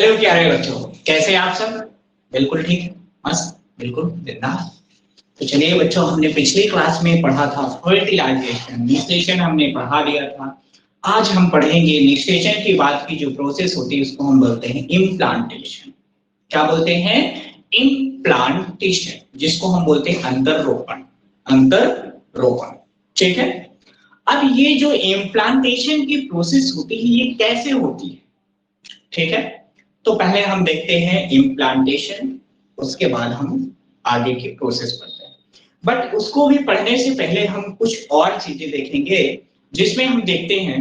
Hello प्यारे बच्चों, कैसे आप सब? बिल्कुल ठीक, मस्त, बिल्कुल बिंदास। तो चलिए बच्चों, हमने पिछली क्लास में पढ़ा था फर्टिलाइजेशन, निषेचन हमने पढ़ा दिया था। आज हम पढ़ेंगे निषेचन के बाद की जो प्रोसेस होती है उसको हम बोलते हैं इम्प्लांटेशन। क्या बोलते हैं? इम्प्लांटेशन, जिसको हम बोलते हैं अंतररोपण। अंतररोपण, ठीक है। अब ये जो इम्प्लांटेशन की प्रोसेस होती है ये कैसे होती है, ठीक है। तो पहले हम देखते हैं इम्प्लांटेशन, उसके बाद हम आगे की प्रोसेस पढ़ते हैं। बट उसको भी पढ़ने से पहले हम कुछ और चीजें देखेंगे, जिसमें हम देखते हैं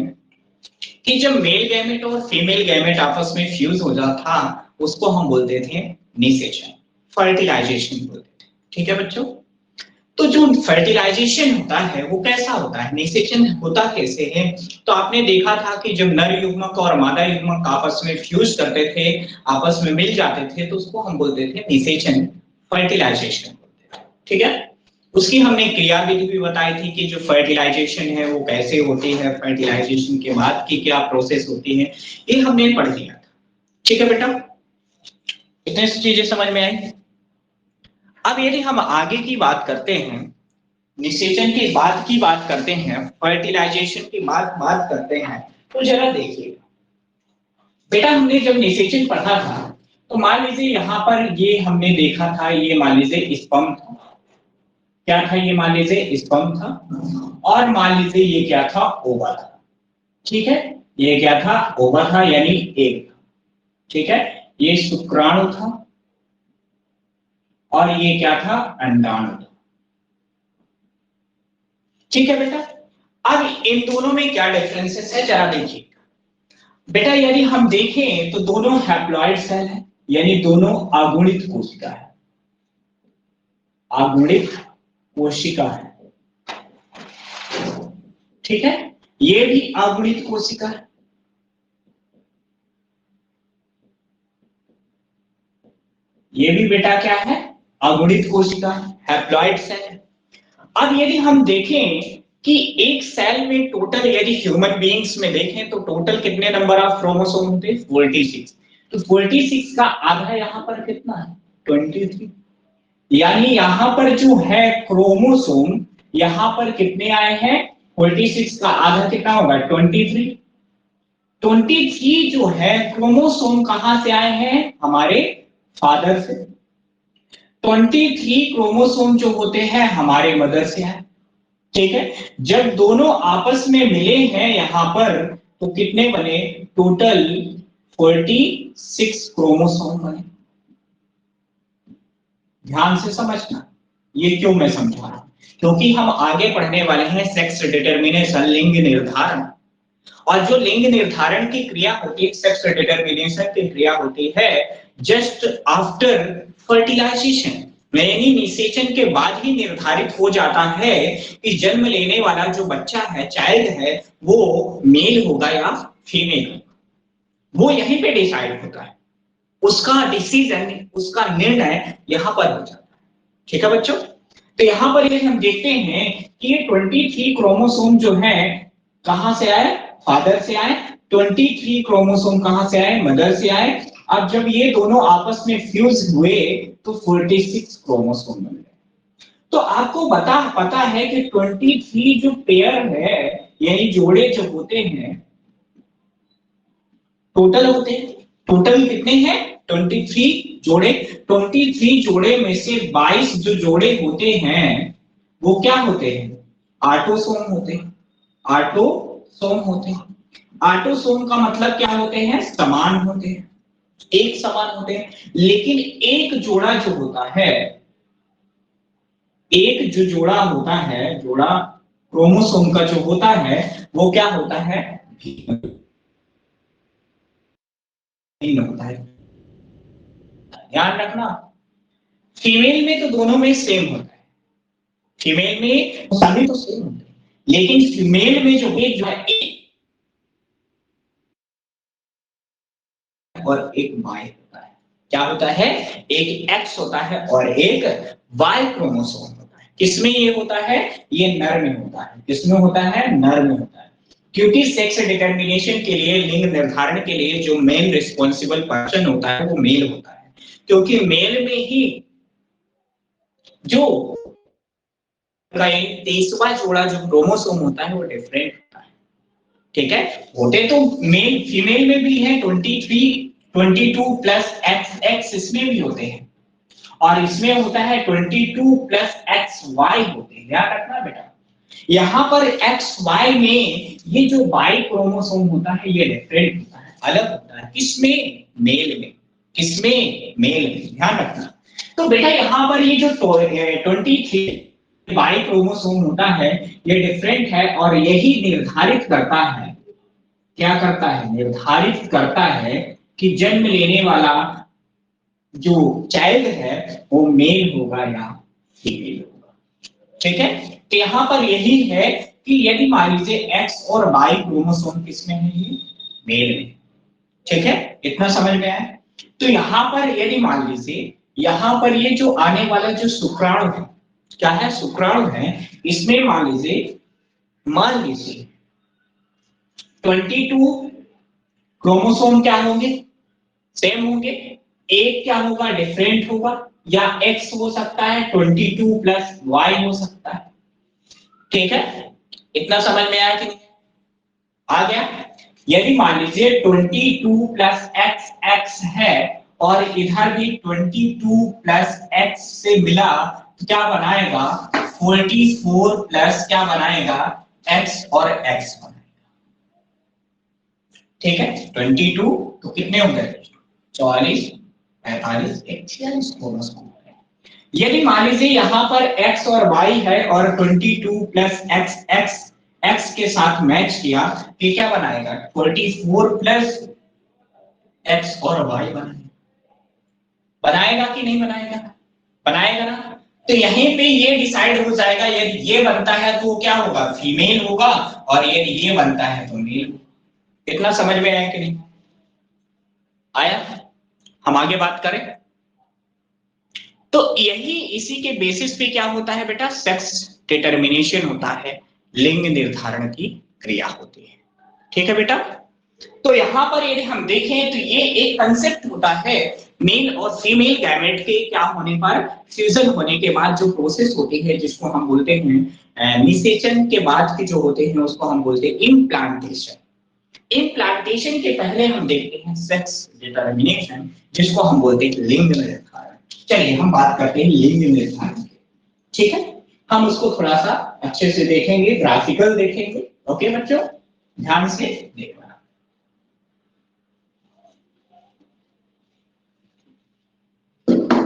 कि जब मेल गैमेट और फीमेल गैमेट आपस में फ्यूज हो जाता था उसको हम बोलते थे निषेचन, फर्टिलाइजेशन बोलते थे, ठीक है बच्चों। तो जो फर्टिलाइजेशन होता है वो कैसा होता है, निषेचन होता कैसे है? तो आपने देखा था कि जब नर युग्मक और मादा युग्मक आपस में फ्यूज करते थे, आपस में मिल जाते थे, तो उसको हम बोलते थे निषेचन, फर्टिलाइजेशन बोलते थे, ठीक है। उसकी हमने क्रिया विधि भी बताई थी कि जो फर्टिलाइजेशन है वो कैसे होती है, फर्टिलाइजेशन के बाद की क्या प्रोसेस होती है, ये हमने पढ़ लिया था, ठीक है बेटा। इतने चीजें समझ में आई। अब यदि हम आगे की बात करते हैं, निषेचन के बाद की बात करते हैं, फर्टिलाइजेशन की बात करते हैं, तो जरा देखिए बेटा, हमने जब निषेचन पढ़ा था तो मान लीजिए यहाँ पर ये हमने देखा था, ये मान लीजिए स्पर्म था। क्या था ये? मान लीजिए स्पर्म था, और मान लीजिए ये क्या था? ओवा था, ठीक है। ये क्या था? ओवा था, यानी एग था, ठीक है। ये शुक्राणु था और ये क्या था? अंडाणु था, ठीक है बेटा। अब इन दोनों में क्या डिफरेंसेस है जरा देखिए बेटा। यदि हम देखें तो दोनों हैप्लॉइड सेल है, यानी दोनों अगुणित कोशिका है, अगुणित कोशिका है, ठीक है। ये भी अगुणित कोशिका है, ये भी बेटा क्या है? अगुणित कोशिका है, हैप्लॉइड सेल है। अब यदि हम देखें कि एक सेल में टोटल, यदि ह्यूमन बीइंग्स में देखें तो टोटल कितने नंबर ऑफ क्रोमोसोम होते हैं? 46। तो 46 का आधा यहां पर कितना है? 23। यानी यहां पर जो है क्रोमोसोम, यहां पर कितने आए हैं? 46 का आधा कितना होगा? 23। 23 जो है क्रोमोसोम कहां से आए हैं? हमारे फादर से। 23 क्रोमोसोम जो होते हैं हमारे मदर से आए, ठीक है। जब दोनों आपस में मिले हैं यहां पर तो कितने बने? टोटल 46 क्रोमोसोम बने। ध्यान से समझना, ये क्यों मैं समझा रहा हूं, क्योंकि हम आगे पढ़ने वाले हैं सेक्स डिटरमिनेशन, लिंग निर्धारण। और जो लिंग निर्धारण की क्रिया होती है, सेक्स डिटरमिनेशन की क्रिया होती है जस्ट आफ्टर फर्टिलाइजेशन, यानी निषेचन के बाद ही निर्धारित हो जाता है कि जन्म लेने वाला जो बच्चा है, चाइल्ड है, वो मेल होगा या फीमेल होगा। वो यहीं पे डिसाइड होता है, उसका डिसीजन, उसका निर्णय यहां पर हो जाता है, ठीक है बच्चों। तो यहां पर यदि हम देखते हैं कि ये 23 क्रोमोसोम जो है कहां से आए? फादर से आए। 23 क्रोमोसोम कहां से आए? मदर से आए। अब जब ये दोनों आपस में फ्यूज हुए तो 46 क्रोमोसोम बन गए। तो आपको पता है कि 23 जो पेयर है, यानी जोड़े जो होते हैं, टोटल होते हैं, टोटल कितने हैं? 23 जोड़े। 23 जोड़े में से 22 जो जोड़े होते हैं वो क्या होते हैं? आटोसोम होते हैं। आटोसोम होते हैं। आटोसोम का मतलब क्या होते हैं? समान होते हैं, एक समान होते हैं। लेकिन एक जोड़ा जो होता है, एक जो जोड़ा होता है, जोड़ा क्रोमोसोम का जो होता है वो क्या होता है? भिन्न होता है। ध्यान रखना, फीमेल में तो दोनों में सेम होता है, फीमेल में सभी तो सेम होते हैं, लेकिन फीमेल में जो एक जो है और एक वाई होता है। क्या होता है? एक एक्स होता है और एक वाई क्रोमोसोम होता है। किसमें ये होता है? ये नर में होता है। किसमें होता है? नर में होता है। क्योंकि सेक्स डिटर्मिनेशन के लिए, लिंग निर्धारण के लिए जो मेन रिस्पॉन्सिबल पर्सन होता है वो मेल होता है, क्योंकि मेल में ही जो 23वां जोड़ा जो क्रोमोसोम होता है वो डिफरेंट होता है। ठीक है, होते तो मेल फीमेल में भी है 23 22 प्लस एक्स एक्स इसमें भी होते हैं, और इसमें होता है 22 प्लस एक्स वाई होते हैं, याद रखना बेटा। यहाँ पर एक्स वाई में ये जो वाई क्रोमोसोम होता है ये डिफरेंट होता है, अलग होता है। किसमें? मेल में। किसमें? मेल में, ध्यान रखना। तो बेटा यहाँ पर ये जो 23 वाई क्रोमोसोम होता है ये डिफरेंट है, और यही निर्धारित करता है, क्या करता है? निर्धारित करता है कि जन्म लेने वाला जो चाइल्ड है वो मेल होगा या फीमेल होगा। ठीक है, तो यहां पर यही है कि यदि मान लीजिए एक्स और वाई क्रोमोसोम किसमें है? ये मेल में। ठीक है, इतना समझ में आया? तो यहां पर यदि मान लीजिए यहां पर ये जो आने वाला जो शुक्राणु है, क्या है? शुक्राणु है। इसमें मान लीजिए 22 क्रोमोसोम क्या होंगे? सेम होंगे। एक क्या होगा? डिफरेंट होगा, या एक्स हो सकता है 22 प्लस वाई हो सकता है। ठीक है, इतना समझ में आया कि नहीं? आ गया? यदि मान लीजिए 22 प्लस एक्स एक्स है और इधर भी 22 प्लस एक्स से मिला तो क्या बनाएगा? 44 प्लस क्या बनाएगा? एक्स और एक्स बनाएगा। ठीक है, 22 तो कितने होंगे? 44 45 46 क्रोमोसोम। यदि मान लीजिए यहाँ पर x और y है और 22 प्लस एक्स एक्स एक्स के साथ मैच किया तो क्या बनाएगा? 44 प्लस एक्स और y बनाएगा। बनाएगा कि नहीं बनाएगा? बनाएगा ना। तो यहीं पे ये डिसाइड हो जाएगा, यदि ये बनता है तो क्या होगा? फीमेल होगा, और यदि ये बनता है तो मेल होगा। इतना समझ में आया कि नहीं आया? हम आगे बात करें। तो यही इसी के बेसिस पे क्या होता है बेटा? सेक्स डिटर्मिनेशन होता है, लिंग निर्धारण की क्रिया होती है। ठीक है बेटा, तो यहां पर यदि हम देखें तो ये एक कंसेप्ट होता है, मेल और फीमेल गैमेट के क्या होने पर, फ्यूजन होने के बाद जो प्रोसेस होती है जिसको हम बोलते हैं निषेचन के बाद के जो होते हैं उसको हम बोलते हैं इम्प्लांटेशन। इम्प्लांटेशन के पहले हम देखते हैं सेक्स डिटर्मिनेशन, जिसको हम बोलते हैं लिंग निर्धारण। चलिए हम बात करते हैं लिंग निर्धारण की। ठीक है, हम उसको थोड़ा सा अच्छे से देखेंगे, ग्राफिकल देखेंगे। ओके बच्चों, ध्यान से देखना।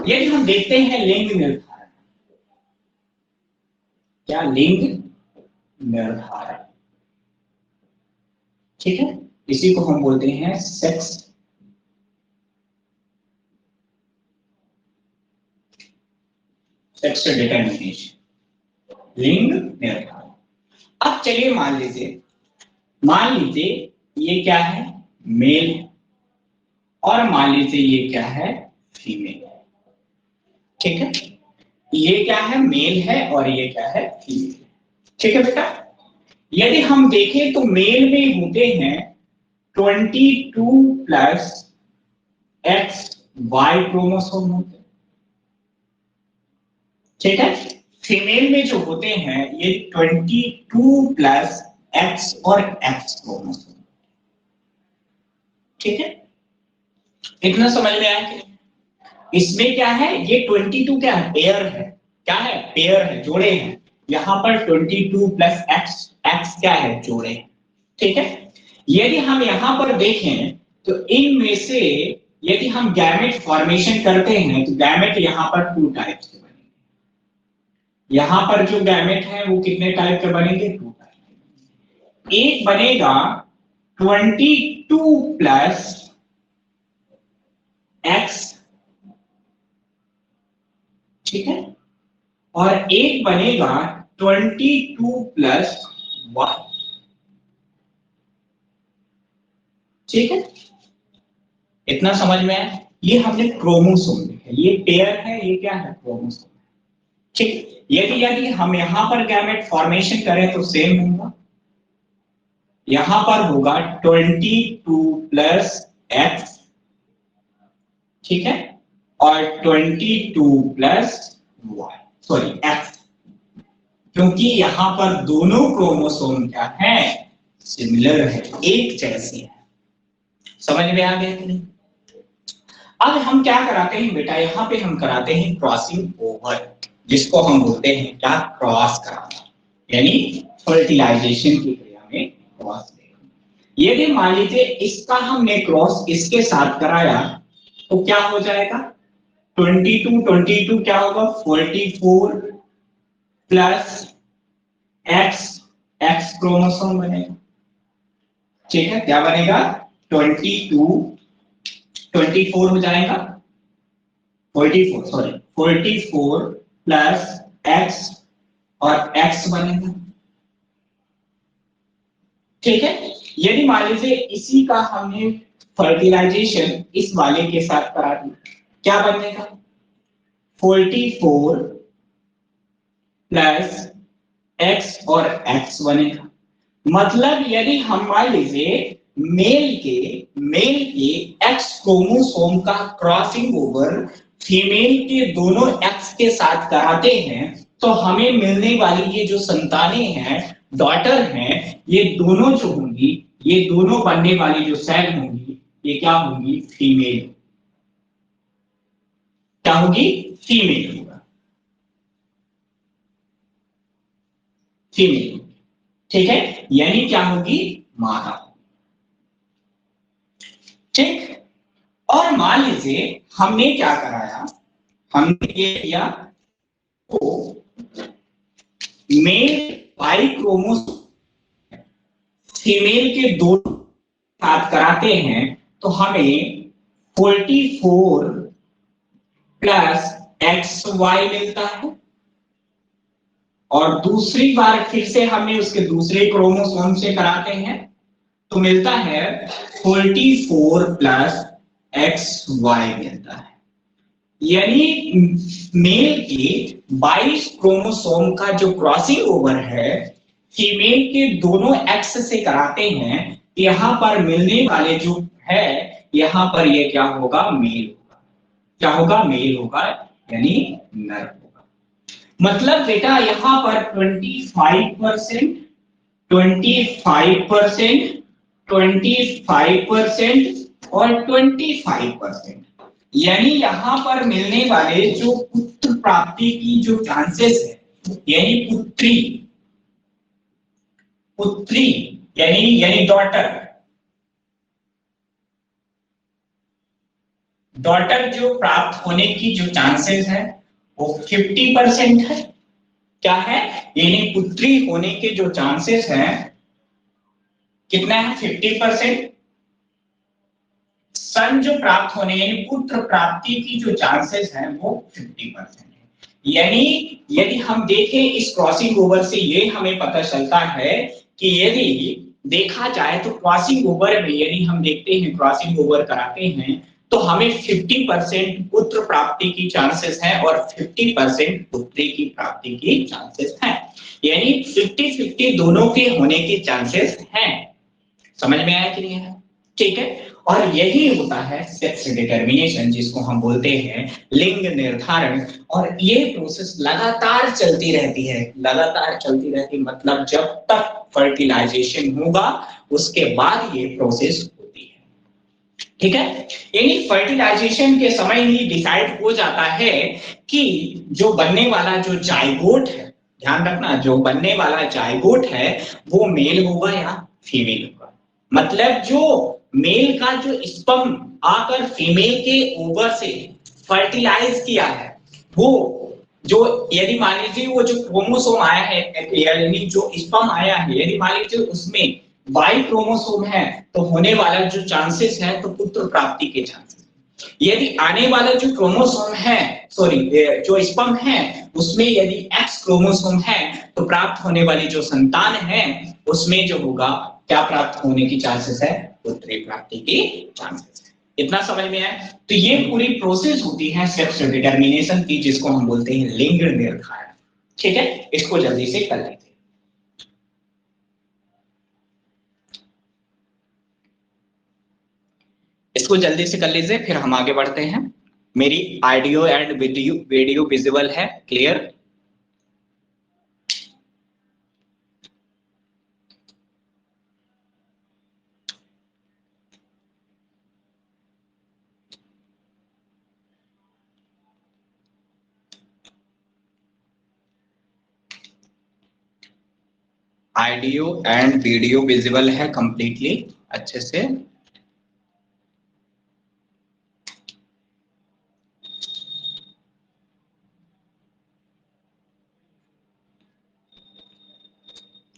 यदि हम देखते हैं लिंग निर्धारण, क्या लिंग निर्धारण, ठीक है, इसी को हम बोलते हैं सेक्स डिटर्मिनेशन, लिंग निर्धारण। अब चलिए मान लीजिए ये क्या है? मेल है, और मान लीजिए ये क्या है? फीमेल है। ठीक है, ये क्या है? मेल है, और ये क्या है? फीमेल। ठीक है बेटा, यदि हम देखें तो मेल में होते हैं 22 प्लस एक्स वाई क्रोमोसोम होते हैं। ठीक है, फीमेल में जो होते हैं ये 22 प्लस एक्स और एक्स क्रोमोसोम। ठीक है, इतना समझ में आया कि नहीं? इसमें क्या है? ये 22 क्या है? पेयर है। क्या है? पेयर है, जोड़े हैं। यहां पर 22 प्लस एक्स एक्स क्या है? जोड़े हैं। ठीक है, यदि हम यहां पर देखें तो इनमें से यदि हम गैमेट फॉर्मेशन करते हैं तो गैमेट यहां पर 2 टाइप्स के बनेंगे। यहां पर जो गैमेट है वो कितने टाइप के बनेंगे? 2 टाइप। एक बनेगा 22 प्लस एक्स, ठीक है, और एक बनेगा 22 प्लस वाई। ठीक है, इतना समझ में आया? ये हमने क्रोमोसोम देखा, ये पेयर है, ये क्या है? क्रोमोसोम। ठीक, यदि यदि हम यहां पर गैमेट फॉर्मेशन करें तो सेम होगा। यहां पर होगा 22 प्लस एक्स, ठीक है, और 22 प्लस वाई, सॉरी एक्स, क्योंकि यहां पर दोनों क्रोमोसोम क्या है, सिमिलर है, एक जैसे है। समझ में आ गया कि नहीं? अब हम क्या कराते हैं बेटा, यहाँ पे हम कराते हैं क्रॉसिंग ओवर, जिसको हम बोलते हैं क्या, क्रॉस कराना, यानी फर्टिलाइजेशन की क्रिया में क्रॉस। यदि मान लीजिए इसका हमने क्रॉस इसके साथ कराया तो क्या हो जाएगा, 22 क्या होगा, 44 प्लस एक्स, एक्स क्रोमोसोम बनेगा, ठीक है, क्या बनेगा, 24 हो जाएगा, 44 सॉरी 44 प्लस एक्स, और एक्स बनेगा, ठीक है। यदि मान लीजिए इसी का हमने फर्टिलाइजेशन इस वाले के साथ करा दिया, क्या बनेगा, 44 प्लस एक्स और एक्स बनेगा। मतलब यदि हम मान लीजिए मेल के एक्स क्रोमोसोम का क्रॉसिंग ओवर फीमेल के दोनों एक्स के साथ कराते हैं तो हमें मिलने वाली ये जो संतानें हैं, डॉटर हैं, ये दोनों जो होंगी, ये दोनों बनने वाली जो सेल होंगी, ये क्या होंगी, फीमेल, क्या होगी, फीमेल होगा, फीमेल, ठीक है, यानी क्या होगी, मादा, ठीक। और मान लीजिए हमने क्या कराया, हमने ये किया तो मेल बाई क्रोमोसोम फीमेल के दो साथ कराते हैं तो हमें 44 प्लस एक्स वाई मिलता है, और दूसरी बार फिर से हमें उसके दूसरे क्रोमोसोम से कराते हैं तो मिलता है 44 प्लस एक्स वाई मिलता है। यानी मेल के 22 क्रोमोसोम का जो क्रॉसिंग ओवर है फीमेल के दोनों एक्स से कराते हैं, यहां पर मिलने वाले जो है, यहां पर ये क्या होगा, मेल होगा, क्या होगा, मेल होगा, यानी नर होगा। मतलब बेटा यहां पर 25%, 25%, 25% और 25%, यानी यहां पर मिलने वाले जो पुत्र प्राप्ति की जो चांसेस है, यानी पुत्री, पुत्री यानी यानी डॉटर, डॉटर जो प्राप्त होने की जो चांसेस है वो 50% है, क्या है, यानी पुत्री होने के जो चांसेस हैं कितना है, 50%। सन जो प्राप्त होने यानी पुत्र प्राप्ति की जो चांसेस हैं वो 50% है। यानी यदि हम देखें इस क्रॉसिंग ओवर से ये हमें पता चलता है कि यदि देखा जाए तो क्रॉसिंग ओवर में यदि हम देखते हैं, क्रॉसिंग ओवर कराते हैं तो हमें 50% पुत्र प्राप्ति की चांसेस है और 50% पुत्री की प्राप्ति की चांसेस है, यानी 50-50 दोनों के होने के चांसेस हैं। समझ में आया कि नहीं है, ठीक है। और यही होता है सेक्स डिटर्मिनेशन, जिसको हम बोलते हैं लिंग निर्धारण, और ये प्रोसेस लगातार चलती रहती है, लगातार चलती रहती है, मतलब जब तक फर्टिलाइजेशन होगा उसके बाद ये प्रोसेस होती है, ठीक है। यानी फर्टिलाइजेशन के समय ही डिसाइड हो जाता है कि जो बनने वाला जो जाइगोट है, ध्यान रखना, जो बनने वाला जाइगोट है वो मेल होगा या फीमेल होगा। मतलब जो मेल का जो स्पर्म आकर फीमेल के ओवर से फर्टिलाइज किया है, वो जो यदि मान लीजिए वो जो क्रोमोसोम आया है, यानी जो स्पर्म आया है, यदि मान लीजिए उसमें वाई क्रोमोसोम है तो होने वाला जो चांसेस है तो पुत्र प्राप्ति के चांसेस। यदि आने वाला जो क्रोमोसोम है, सॉरी जो स्पर्म है उसमें यदि एक्स क्रोमोसोम है तो प्राप्त होने वाली जो संतान है उसमें जो होगा क्या प्राप्त होने की चांसेस है, पुत्री प्राप्ति की चांसेस है। इतना समझ में आया? तो ये पूरी प्रोसेस होती है सेक्स डिटर्मिनेशन की, जिसको हम बोलते हैं लिंग निर्धारण, ठीक है। इसको जल्दी से कर लेते हैं। इसको जल्दी से कर लीजिए, फिर हम आगे बढ़ते हैं। मेरी ऑडियो एंड वीडियो विजिबल है, clear? Audio and video visible है कंप्लीटली अच्छे से।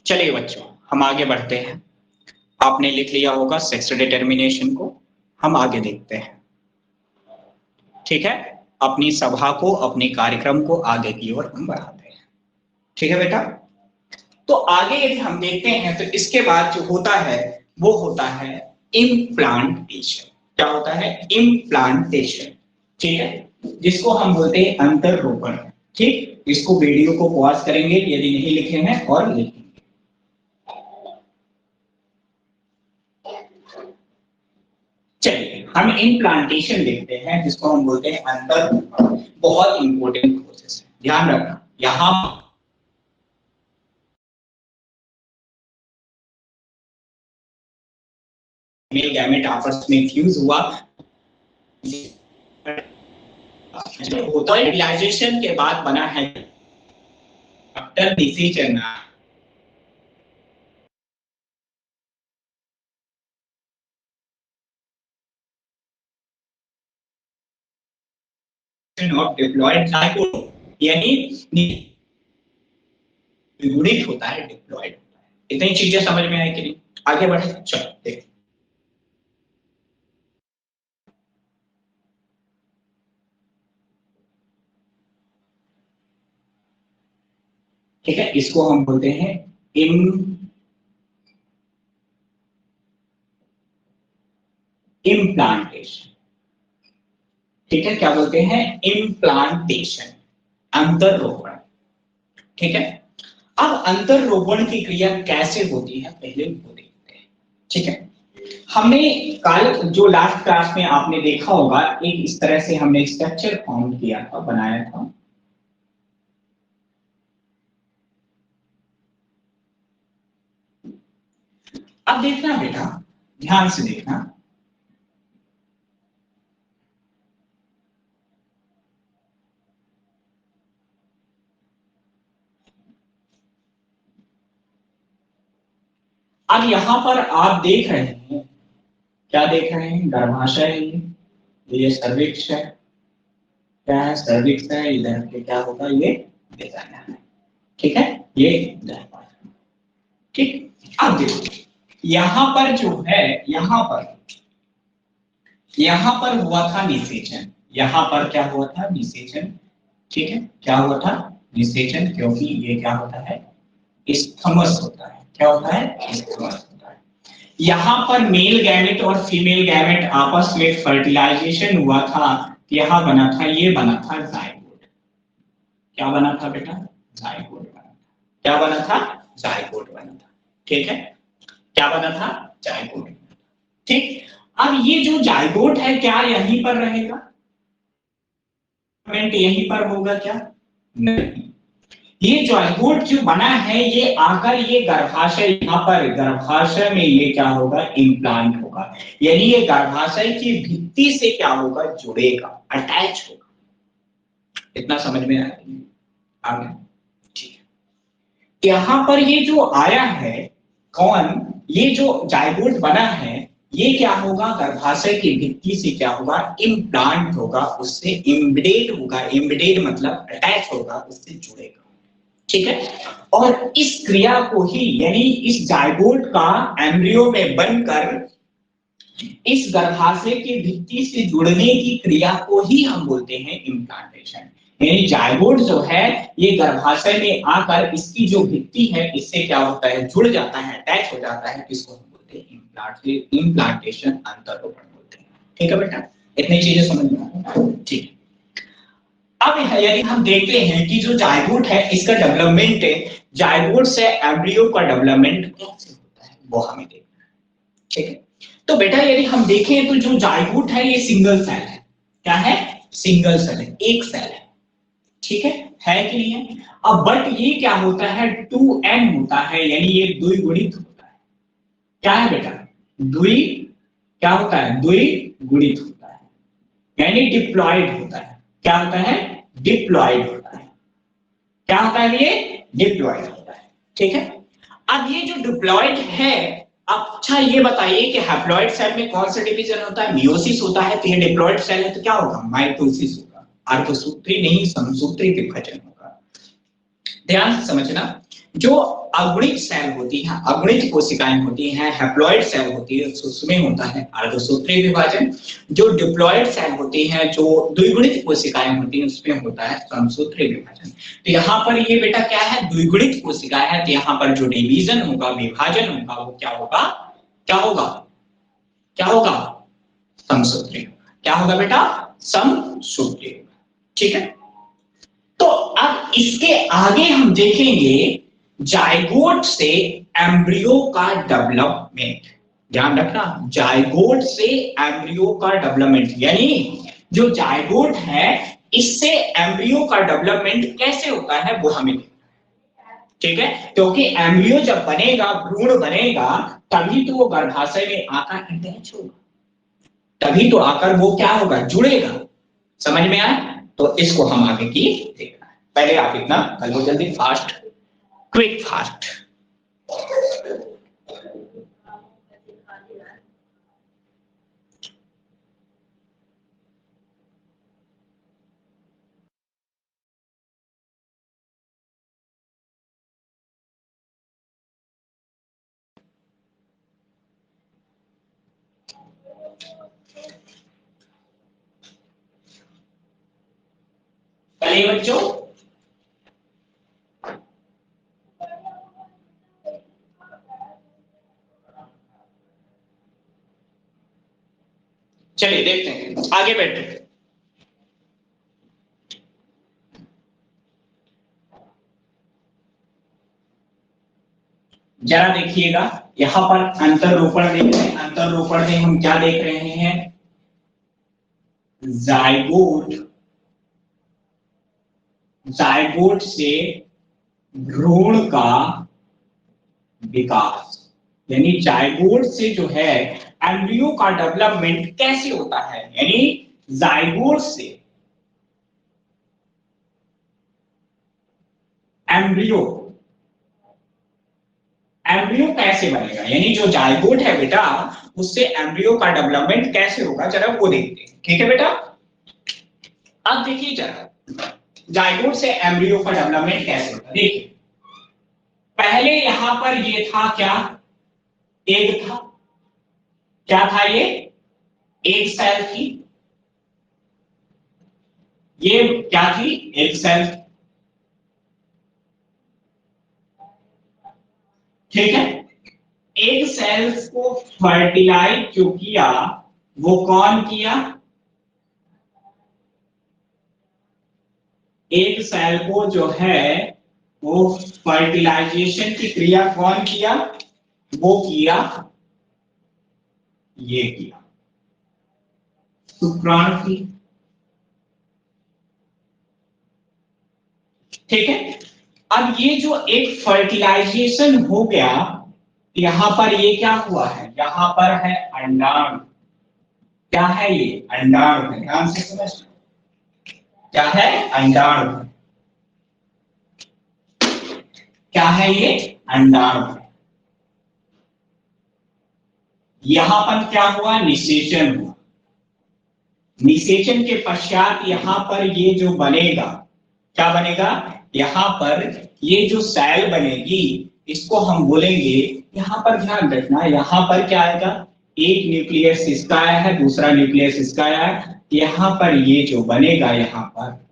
चलिए बच्चों, हम आगे बढ़ते हैं। आपने लिख लिया होगा सेक्स डिटर्मिनेशन को, हम आगे देखते हैं। ठीक है, अपनी सभा को, अपने कार्यक्रम को आगे की ओर हम बढ़ाते हैं। ठीक है बेटा, तो आगे यदि हम देखते हैं तो इसके बाद जो होता है वो होता है इम्प्लांटेशन। क्या होता है? इम्प्लांटेशन। ठीक है, जिसको हम बोलते हैं अंतरोपण। ठीक, इसको वीडियो को पॉज करेंगे यदि नहीं लिखे हैं और लिखेंगे। चलिए हम इम्प्लांटेशन देखते हैं, जिसको हम बोलते हैं अंतरोपण। बहुत इंपॉर्टेंट प्रोसेस है, ध्यान रखना। यहां मेल गैमेट आपस में फ्यूज हुआ, होता है रिलाइजेशन के बाद बना है after decision of diploid zygote, यानी विगुणित होता है, डिप्लॉयड होता है। इतनी चीजें समझ में आई कि नहीं? आगे बढ़े, चलो देखते। ठीक है, इसको हम बोलते हैं इम्प्लांटेशन। ठीक है, क्या बोलते हैं? इम्प्लांटेशन, अंतरोपण। ठीक है, अब अंतरोपण की क्रिया कैसे होती है पहले वो देखते हैं। ठीक है, हमने कल जो लास्ट क्लास में आपने देखा होगा, एक इस तरह से हमने स्ट्रक्चर फॉर्म किया था, बनाया था। अब देखना बेटा, ध्यान से देखना। अब यहां पर आप देख रहे हैं, क्या देख रहे हैं? गर्भाशय है ये सर्विक्स है। क्या है? सर्विक्स है। इधर के क्या होगा? ये वेजाइना है। ठीक है, ये गर्भाशय। ठीक, अब देखो यहां पर जो है, यहां पर हुआ था निषेचन। यहां पर क्या हुआ था? निषेचन। ठीक है, क्या हुआ था? निषेचन, क्योंकि ये क्या होता है? स्थमस होता है। क्या होता है? स्थमस होता है। यहाँ पर मेल गैमेट और फीमेल गैमेट आपस में फर्टिलाइजेशन हुआ था, यहाँ बना था, ये बना था जाइगोट। क्या बना था बेटा? जाइगोट बना था। क्या बना था? जाइगोट बना था। ठीक है, क्या बना था? जाइगोट। ठीक, अब ये जो जाइगोट है क्या यहीं पर रहेगा? यहीं पर होगा क्या? नहीं, ये जाइगोट जो बना है ये आकर ये गर्भाशय, यहाँ पर गर्भाशय में ये क्या होगा? इम्प्लांट होगा, यानी ये गर्भाशय की भित्ति से क्या होगा? जुड़ेगा, अटैच होगा। इतना समझ में आ गया? ठीक है, यहाँ पर ये जो आया है, कौन? ये जो जाइगोट बना है ये क्या होगा? गर्भाशय की भित्ति से क्या होगा? इम्प्लांट होगा, उससे इम्बेडेड होगा। इम्बेडेड मतलब अटैच होगा, उससे जुड़ेगा। ठीक है, और इस क्रिया को ही, यानी इस जाइगोट का एम्ब्रियो में बनकर इस गर्भाशय की भित्ति से जुड़ने की क्रिया को ही हम बोलते हैं इम्प्लांटेशन। यानी जाइगोट जो है ये गर्भाशय में आकर इसकी जो भित्ति है इससे क्या होता है? जुड़ जाता है, अटैच हो जाता है। इसको हम बोलते हैं इम्प्लांटेशन, अंतरोपण बोलते हैं। ठीक है बेटा, इतनी चीजें समझ में आ गई? ठीक, अब यदि हम देखते हैं कि जो जाइगोट है इसका डेवलपमेंट, जाइगोट से एम्ब्रियो का डेवलपमेंट कैसे होता है वो हमें देखना है। ठीक है, तो बेटा यदि हम देखें तो जो जाइगोट है ये सिंगल सेल है। क्या है? सिंगल सेल है, एक सेल है। ठीक है कि नहीं है? अब बट ये क्या होता है, 2n होता है, यानी ये द्विगुणित होता है। क्या है बेटा? द्वि क्या होता है? द्विगुणित होता है, यानी डिप्लॉयड होता है। क्या होता है? डिप्लॉयड होता है। क्या होता है ये? डिप्लॉयड होता है। ठीक है। अब ये जो डिप्लॉयड है, अच्छा ये बताइए कि हैप्लॉयड सेल में कौन सा डिवीजन होता है? मियोसिस होता है। तो ये डिप्लॉयड सेल है तो क्या होगा? माइटोसिस होगा। अर्धसूत्री नहीं, समसूत्री विभाजन होगा। ध्यान से समझना, जो अगुणित सेल होती है, अगुणित कोशिकाएं होती हैं, हैप्लॉयड सेल होती है, उसमें होता है अर्धसूत्री विभाजन। जो डिप्लॉयड सेल होती हैं, जो द्विगुणित कोशिकाएं होती हैं, उसमें होता है समसूत्री विभाजन। तो यहाँ पर ये बेटा क्या है? द्विगुणित कोशिकाएं है, तो यहाँ पर जो डिवीजन होगा, विभाजन होगा, वो क्या होगा? क्या होगा? क्या होगा? समसूत्री। क्या होगा बेटा? समसूत्री। ठीक है। तो अब इसके आगे हम देखेंगे जाइगोट से एम्ब्रियो का डेवलपमेंट। ध्यान रखना, जाइगोट से एम्ब्रियो का डेवलपमेंट, यानी जो जाइगोट है इससे एम्ब्रियो का डेवलपमेंट कैसे होता है वो हमें। ठीक है, क्योंकि एम्ब्रियो जब बनेगा, भ्रूण बनेगा, तभी तो वो गर्भाशय में आकर अटैच होगा, तभी तो आकर वो क्या होगा? जुड़ेगा। समझ में आया? तो इसको हम आगे की देखना है। पहले आप इतना कर लो जल्दी, फास्ट, क्विक फास्ट। चलिए बच्चों, चलिए देखते हैं, आगे बढ़ते हैं। जरा देखिएगा, यहां पर अंतररोपण देख रहे हैं। अंतररोपण में हम क्या देख रहे हैं? जाइगोट, जाइगोट से भ्रूण का विकास, यानी जाइगोट से जो है एम्ब्रियो का डेवलपमेंट कैसे होता है, यानी जाइगोट से एम्ब्रियो, एम्ब्रियो कैसे बनेगा, यानी जो जाइगोट है बेटा उससे एम्ब्रियो का डेवलपमेंट कैसे होगा, जरा वो देखते हैं। ठीक है बेटा, अब देखिए जरा जाइगोट से एम्ब्रियो का डेवलपमेंट कैसे होगा। देखिए, पहले यहां पर ये था क्या? एग था। क्या था ये? एक सेल थी। ये क्या थी? एक सेल। ठीक है, एक सेल्स को फर्टिलाइज जो किया वो कौन किया? एक सेल को जो है वो फर्टिलाइजेशन की क्रिया कौन किया? वो किया, ये किया, शुक्राणु की। ठीक है, अब ये जो एक फर्टिलाइजेशन हो गया, यहां पर ये क्या हुआ है? यहां पर है अंडाणु। क्या है ये? अंडाणु है। ध्यान से समझ, क्या है? अंडाणु। क्या है ये? अंडाणु। यहां पर क्या हुआ? निषेचन हुआ। निषेचन के पश्चात यहां पर ये जो बनेगा, क्या बनेगा? यहां पर ये जो सेल बनेगी इसको हम बोलेंगे, यहां पर ध्यान रखना, यहां पर क्या आएगा? एक न्यूक्लियस इसका आया है, दूसरा न्यूक्लियस इसका आया है। यहां पर ये जो बनेगा, यहां पर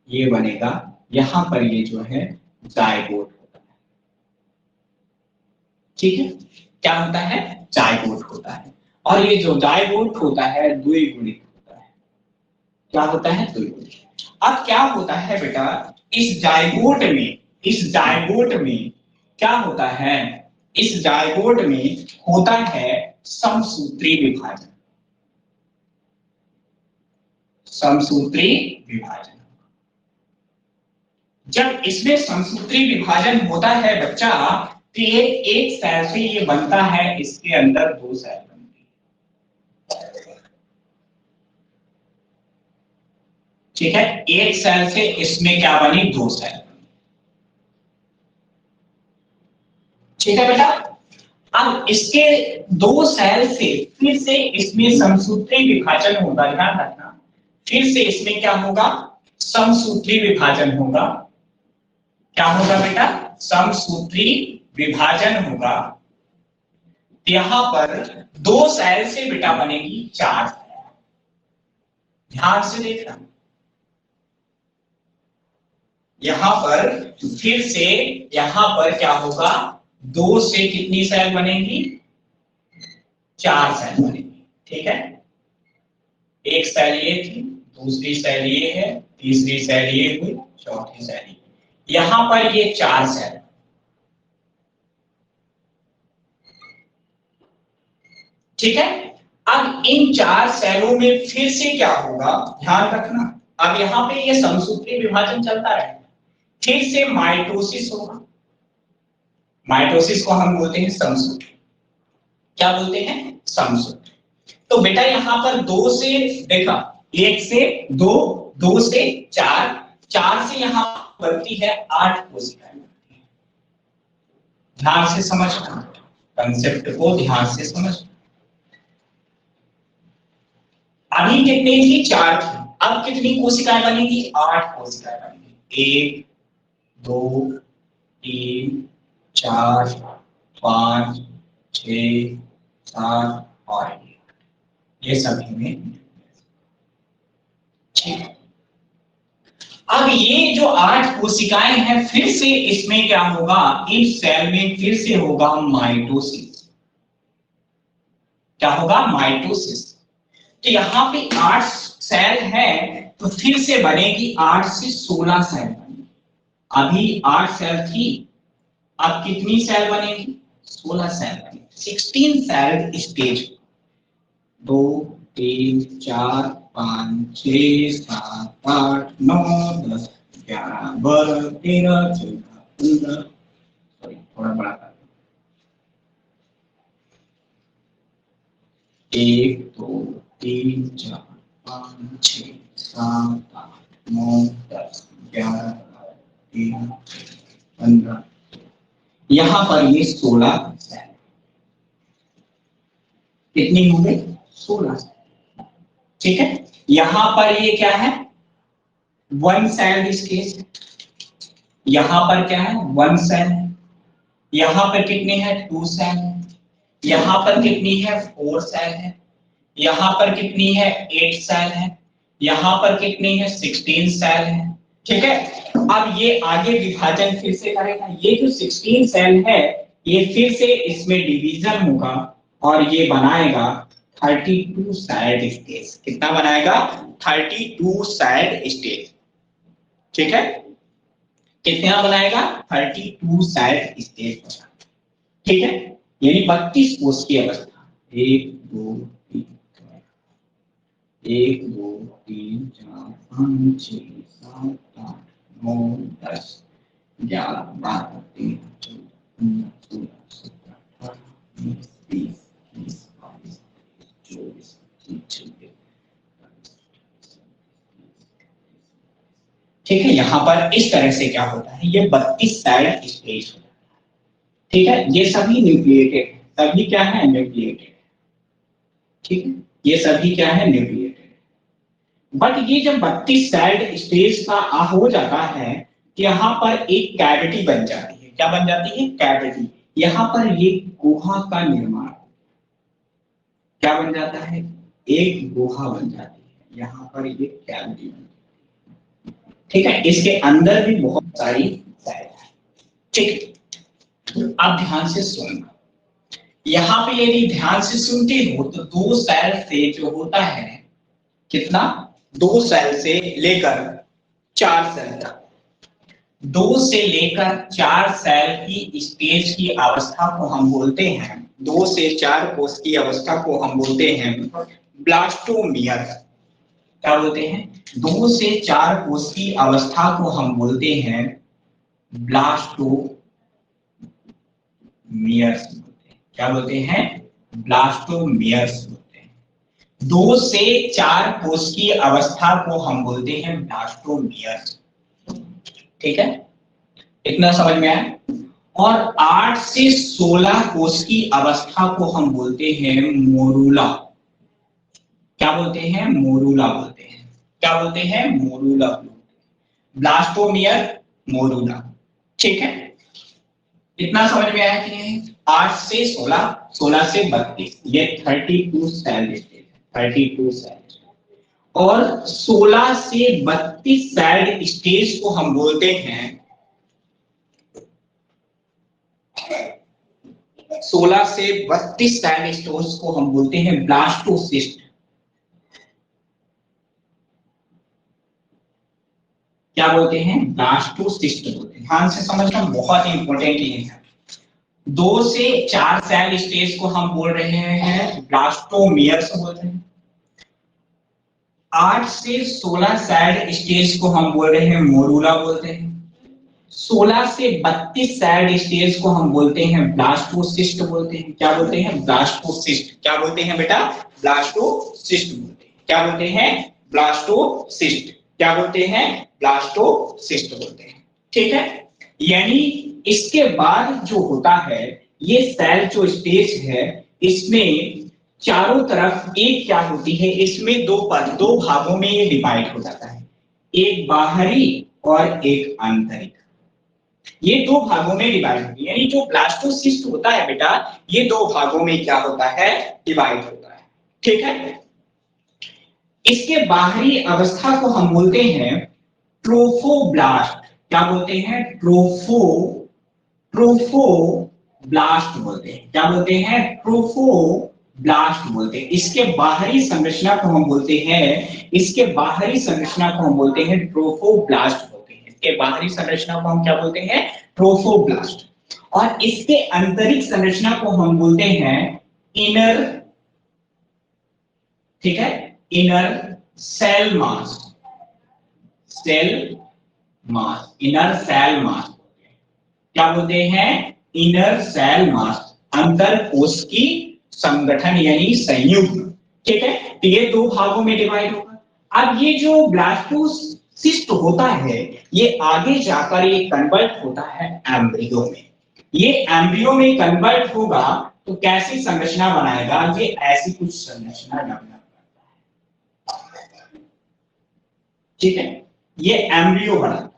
ये बनेगा, यहां पर ये जो है जाइगोट होता है। ठीक है, क्या होता है? जाइगोट होता है। और ये जो जाइगोट होता है द्विगुणित होता है। क्या होता है? द्विगुणित। अब क्या होता है बेटा, इस जाइगोट में, इस जाइगोट में क्या होता है? इस जायगोट में होता है समसूत्री विभाजन। समसूत्री विभाजन, जब इसमें समसूत्री विभाजन होता है बच्चा, तो ये एक सेल से ये बनता है, इसके अंदर दो सेल बनती है। ठीक है, एक सेल से इसमें क्या बनी, दो सेल। ठीक है बेटा, अब इसके दो सेल से फिर से इसमें समसूत्री विभाजन होगा, ध्यान रखना। फिर से इसमें क्या होगा, समसूत्री विभाजन होगा। क्या होगा बेटा, समसूत्री विभाजन होगा। यहां पर दो सेल से बेटा बनेगी चार सेल। ध्यान से देखना, यहां पर फिर से यहां पर क्या होगा, दो से कितनी सेल बनेगी, चार सेल बनेगी। ठीक है, एक सेल ये थी, दूसरी सेल ये है, तीसरी सेल ये हुई, चौथी सेल ये। यहां पर ये चार सेल। ठीक है, अब इन चार सेलों में फिर से क्या होगा, ध्यान रखना। अब यहां पे ये समसूत्री विभाजन चलता रहेगा, फिर से माइटोसिस होगा। माइटोसिस को हम बोलते हैं समसूत्री। क्या बोलते हैं, समसूत्री। तो बेटा यहां पर दो से, देखा, एक से दो, दो से चार, चार से यहां बनती है आठ कोशिकाएं। ध्यान से समझना, कंसेप्ट को ध्यान से समझना। अभी कितनी थी, चार थी, अब कितनी कोशिकाएं बनेगी, आठ कोशिकाएं बनेगी। एक, दो, तीन, चार, पांच, छह, सात और ये सभी में। ठीक, अब ये जो आठ कोशिकाएं हैं, फिर से इसमें क्या होगा, इस सेल में फिर से होगा माइटोसिस। क्या होगा, माइटोसिस। तो यहाँ पे आठ सेल है, तो फिर से बनेगी 8 से 16 सेल बनेगी। अभी 8 सेल थी, अब कितनी सेल बनेगी, 16 सेल बनेगी। 16 सेल स्टेज, 2, 3, 4, 5, 6, 7, 8, 9, 10, 11, 12, 13, 14, 15, सॉरी थोड़ा बड़ा कर, 1, 2, 3, 4, 5, 6, 7, 8, 9, 10, 11, 13, 15, यहां पर ये 16 सेल। कितनी हो गई, 16 सेल। ठीक है, यहां पर ये क्या है, 1 सेल स्टेज। यहां पर क्या है, 1 सेल। यहां पर कितने हैं, 2 सेल। यहां पर कितनी है, 4 सेल है। यहां पर कितनी है, 8 सेल है। यहां पर कितनी है, 16 सेल है। ठीक है, अब ये आगे विभाजन फिर से करेगा। ये जो 16 सेल है, ये फिर से इसमें डिवीजन होगा और ये बनाएगा 32 साइड स्टेज। कितना बनाएगा, 32 साइड स्टेज। ठीक है, कितना बनाएगा, 32 साइड स्टेज बनाएगा। ठीक है, यानी 32 कोष की अवस्था। 1, 2, 3, 1, 2, 3, 4, 5, 6, 7, 8, 9, 10, 11, 12, 13, 14, 15, 16, 17, 18, 19, 20, 21, 22, 23, 24, 25, 26। ठीक है, यहां पर इस तरह से क्या होता है, ये 32 साइड स्पेस होता है। ठीक है, ये सभी न्यूक्लिएटेड, सभी क्या है, न्यूक्लिएटेड। ठीक है, ये सभी क्या है, न्यूक्लिएटेड। बट ये जब 32 साइड स्पेस का हो जाता है, यहाँ पर एक कैविटी बन जाती है। क्या बन जाती है, कैविटी। यहाँ पर ये गुहा का निर्माण, क्या बन जाता है, एक गुहा बन जाती है। यहाँ पर ये कैविटी बन जाती है। ठीक है, इसके अंदर भी बहुत सारी सेल है। ठीक, अब ध्यान से सुनना। यहाँ पे यदि ध्यान से सुनते हो तो 2 सेल से जो होता है, कितना, 2 सेल से लेकर 4 सेल तक, 2 से लेकर 4 सेल की स्टेज की अवस्था को हम बोलते हैं, 2 से 4 कोष की अवस्था को हम बोलते हैं ब्लास्टोमियर। क्या बोलते हैं? 2 से 4 कोष की अवस्था को हम बोलते हैं ब्लास्टोमियर्स बोलते हैं। क्या बोलते हैं? ब्लास्टोमियर्स बोलते हैं। 2 से 4 कोष की अवस्था को हम बोलते हैं ब्लास्टोमियर्स। ठीक है, इतना समझ में आया? और 8 से 16 कोष की अवस्था को हम बोलते हैं मोरूला। क्या बोलते हैं? मोरूला बोलते हैं। क्या बोलते हैं? मोरूला। Blastomere, morula. ठीक है, इतना समझ में आया कि नहीं? 8 से 16, 16 से 32, ये 32 सेल स्टेज, 32 सेल। और 16 से 32 सेल स्टेज को हम बोलते हैं 16 से 32 सेल स्टेज को हम बोलते हैं ब्लास्टोसिस्ट। क्या बोलते हैं? ब्लास्टोसिस्ट बोलते हैं। ध्यान से समझना, बहुत इंपॉर्टेंट ये है। 2 से 4 सेल स्टेज को हम बोल रहे हैं ब्लास्टोमियर्स बोल रहे हैं। 8 से 16 सेल स्टेज को हम बोल रहे हैं मोरूला बोलते हैं। 16 से 32 सेल स्टेज को हम बोलते हैं ब्लास्टोसिस्ट बोलते हैं। क्या बोलते हैं? ब्लास्टोसिस्ट। क्या बोलते हैं बेटा? ब्लास्टोसिस्ट बोलते हैं। क्या बोलते हैं? ब्लास्टोसिस्ट। क्या बोलते हैं? ब्लास्टोसिस्ट बोलते हैं। ठीक है, यानी इसके बाद जो होता है, ये सेल जो स्टेज है, इसमें चारों तरफ एक क्या होती है, इसमें दो भागों में ये डिवाइड हो जाता है, एक बाहरी और एक आंतरिक। ये दो भागों में डिवाइड होती है, यानी जो ब्लास्टोसिस्ट होता है बेटा, ये दो भागों में क्या होता है? डिवाइड होता है। ठीक है, इसके बाहरी अवस्था को हम बोलते हैं ट्रोफोब्लास्ट। क्या बोलते हैं? ट्रोफोब्लास्ट बोलते हैं। क्या बोलते हैं? ट्रोफोब्लास्ट बोलते हैं। इसके बाहरी संरचना को हम बोलते हैं, इसके बाहरी संरचना को हम बोलते हैं ट्रोफोब्लास्ट बोलते हैं। इसके बाहरी संरचना को हम क्या बोलते हैं? ट्रोफोब्लास्ट। और इसके आंतरिक संरचना को हम बोलते हैं इनर, ठीक है, inner cell mass, cell mass, inner cell mass. क्या बोलते हैं? इनर सेल मास, अंतर कोश की संगठन यानी संयुग्म। ठीक है, तो ये दो भागों में डिवाइड होगा। अब ये जो ब्लास्टोसिस्ट होता है, ये आगे जाकर ये कन्वर्ट होता है एम्ब्रियो में। ये एम्ब्रियो में कन्वर्ट होगा तो कैसी संरचना बनाएगा? ये ऐसी कुछ संरचना डेवलप करता है। ठीक है, ये एम्ब्रियो बनाएगा।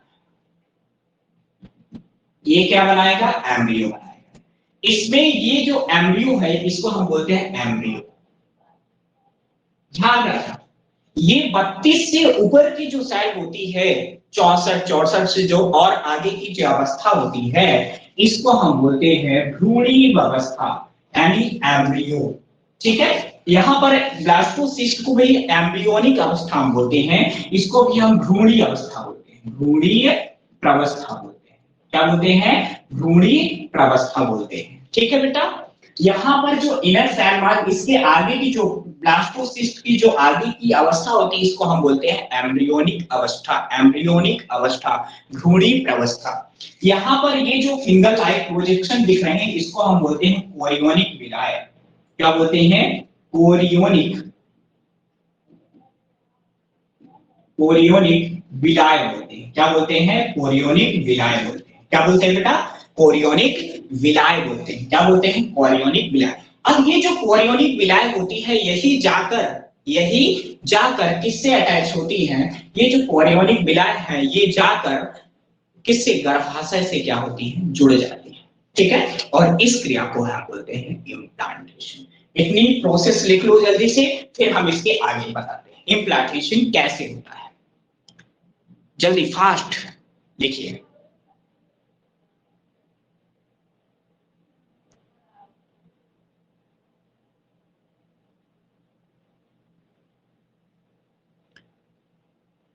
ये क्या बनाएगा? एम्ब्रियो बनाएगा। इसमें ये जो एम्ब्रियो है, इसको हम बोलते हैं एम्ब्रियो। ध्यान रखना, ये 32 से ऊपर की जो सेल होती है, 64 से जो और आगे की जो अवस्था होती है, इसको हम बोलते हैं भ्रूणी अवस्था यानी एम्ब्रियो। ठीक है, यहां पर ब्लास्टोसिस्ट को भी एम्ब्रियोनिक अवस्था हम बोलते हैं, इसको भी हम भ्रूणी अवस्था बोलते हैं, भ्रूणीय प्रवस्था बोलते हैं। क्या बोलते हैं? भ्रूणी प्रवस्था बोलते हैं। ठीक है बेटा, यहाँ पर जो इनर सेल मास, इसके आगे की जो ब्लास्टोसिस्ट की जो आगे की अवस्था होती है, इसको हम बोलते हैं एम्ब्रियोनिक अवस्था, एम्ब्रियोनिक अवस्था, भ्रूणी प्रवस्था। यहाँ पर ये जो फिंगर लाइक प्रोजेक्शन दिख रहे हैं, इसको हम बोलते हैं कोरियोनिक विलाय। क्या बोलते हैं? कोरियोनिक, कोरियोनिक विलाय बोलते हैं। क्या बोलते हैं? कोरियोनिक विलाय बोलते हैं। क्या बोलते हैं बेटा? कोरियोनिक विलाय बोलते हैं। क्या बोलते हैं? कोरियोनिक विलाय। अब ये जो कोरियोनिक विलाय होती है, यही जाकर किससे अटैच होती है? ये जो कोरियोनिक विलाय है, ये जाकर किससे? गर्भाशय से क्या होती है? जुड़ जाती है। ठीक है, और इस क्रिया को हम बोलते हैं इम्प्लांटेशन। इतनी प्रोसेस लिख लो जल्दी से, फिर हम इसके आगे बताते हैं इम्प्लांटेशन कैसे होता है। जल्दी फास्ट लिखिए।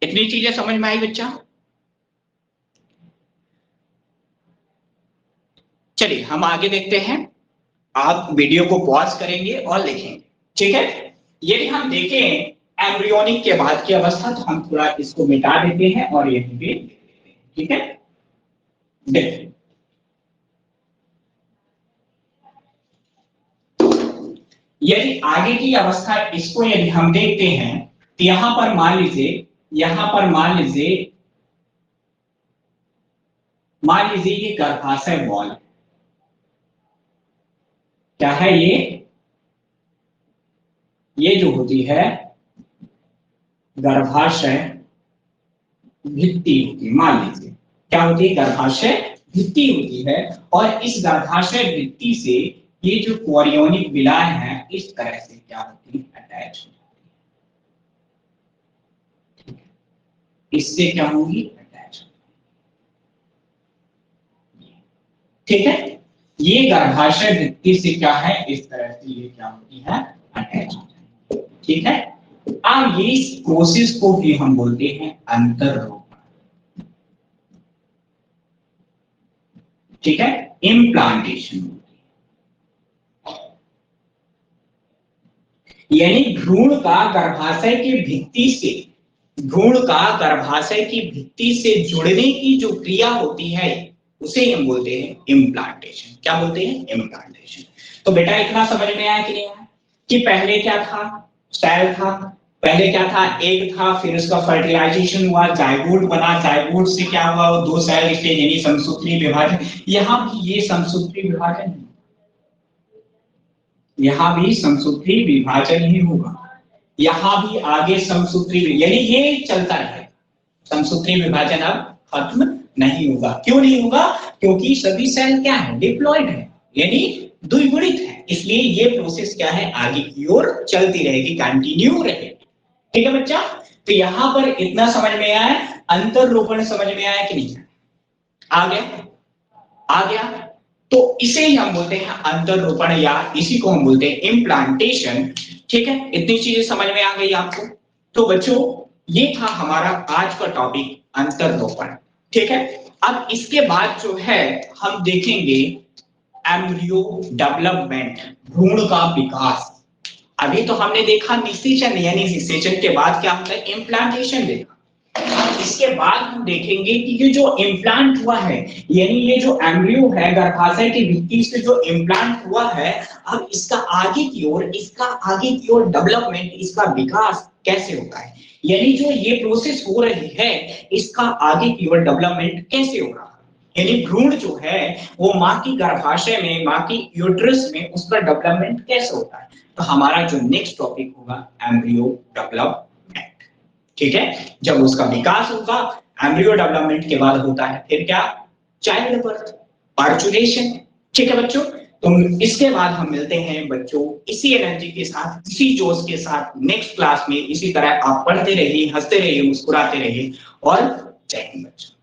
इतनी चीजें समझ में आई बच्चा? चलिए हम आगे देखते हैं, आप वीडियो को पॉज करेंगे और लिखेंगे, ठीक है। यदि हम देखें एम्ब्रियोनिक के बाद की अवस्था, तो हम थोड़ा इसको मिटा देते हैं और यहीं पे, ठीक है। देखिए यदि आगे की अवस्था इसको यदि हम देखते हैं, तो यहां पर मान लीजिए, ये गर्भाशय वॉल, क्या है ये जो होती है गर्भाशय भित्ति होती है। मान लीजिए क्या होती है, गर्भाशय भित्ति होती है, और इस गर्भाशय भित्ति से ये जो कोरियोनिक विलायें हैं इस तरह से क्या होती है, अटैच हो जाती है। इससे क्या होगी, अटैच, ठीक है। ये गर्भाशय भित्ति से क्या है, इस तरह से ये क्या होती है, अटैच हो जाती है, ठीक है। अब ये इस प्रोसेस को भी हम बोलते हैं अंतररोपण, ठीक है, इम्प्लांटेशन। यानी भ्रूण का गर्भाशय की भित्ति से जुड़ने की जो क्रिया होती है उसे हम बोलते हैं इम्प्लांटेशन। क्या बोलते हैं, इम्प्लांटेशन। तो बेटा इतना समझ में आया कि नहीं आया, कि पहले क्या था, सेल था, पहले क्या था, एग था, फिर उसका फर्टिलाइजेशन हुआ, जाइगोट बना, जाइगोट से क्या हुआ, दो सेल स्टेज यानी समसूत्री विभाजन। यहां भी ये समसूत्री विभाजन, यहां भी समसूत्री विभाजन ही होगा, यहां भी आगे समसूत्री, यानी ये चलता है, समसूत्री विभाजन अब खत्म नहीं होगा। क्यों नहीं होगा, क्योंकि सभी सेल क्या है, डिप्लॉयड है, यानी द्विगुणित है, इसलिए ये प्रोसेस क्या है, आगे की ओर चलती रहेगी, कंटिन्यू रहेगी, ठीक है बच्चा। तो यहां पर इतना समझ में आया, अंतररोपण समझ में आया कि नहीं, आ गया। तो इसे ही हम बोलते हैं अंतररोपण, या इसी को हम बोलते हैं इम्प्लांटेशन, ठीक है। इतनी चीजें समझ में आ गई आपको। तो बच्चों ये था हमारा आज का टॉपिक, अंतररोपण, ठीक है। अब इसके बाद जो है हम देखेंगे एम्ब्रियो डेवलपमेंट, भ्रूण का विकास। अभी तो हमने देखा निषेचन, यानी निषेचन के बाद क्या होता है, इम्प्लांटेशन देखा। इसके बाद हम देखेंगे कि ये जो इम्प्लांट हुआ है, यानी ये जो एम्ब्रियो है गर्भाशय की भित्ति से जो इम्प्लांट हुआ है, अब इसका आगे की ओर डेवलपमेंट, इसका विकास कैसे होता है, यानी जो ये प्रोसेस हो रही है इसका आगे की ओर डेवलपमेंट कैसे हो रहा है, यानी भ्रूण जो है वो माँ की गर्भाशय में, माँ की यूट्रस में उसका डेवलपमेंट कैसे होता है। तो हमारा जो नेक्स्ट टॉपिक होगा एम्ब्रियो डेवलपमेंट, ठीक है। जब उसका विकास होगा, एम्ब्रियो डेवलपमेंट के बाद होता है फिर क्या, चाइल्ड बर्थ, पार्चुरेशन, ठीक है बच्चों। तो इसके बाद हम मिलते हैं बच्चों इसी एनर्जी के साथ, इसी जोश के साथ नेक्स्ट क्लास में। इसी तरह आप पढ़ते रहिए, हंसते रहिए, मुस्कुराते रहिए, और जय हिंद बच्चों।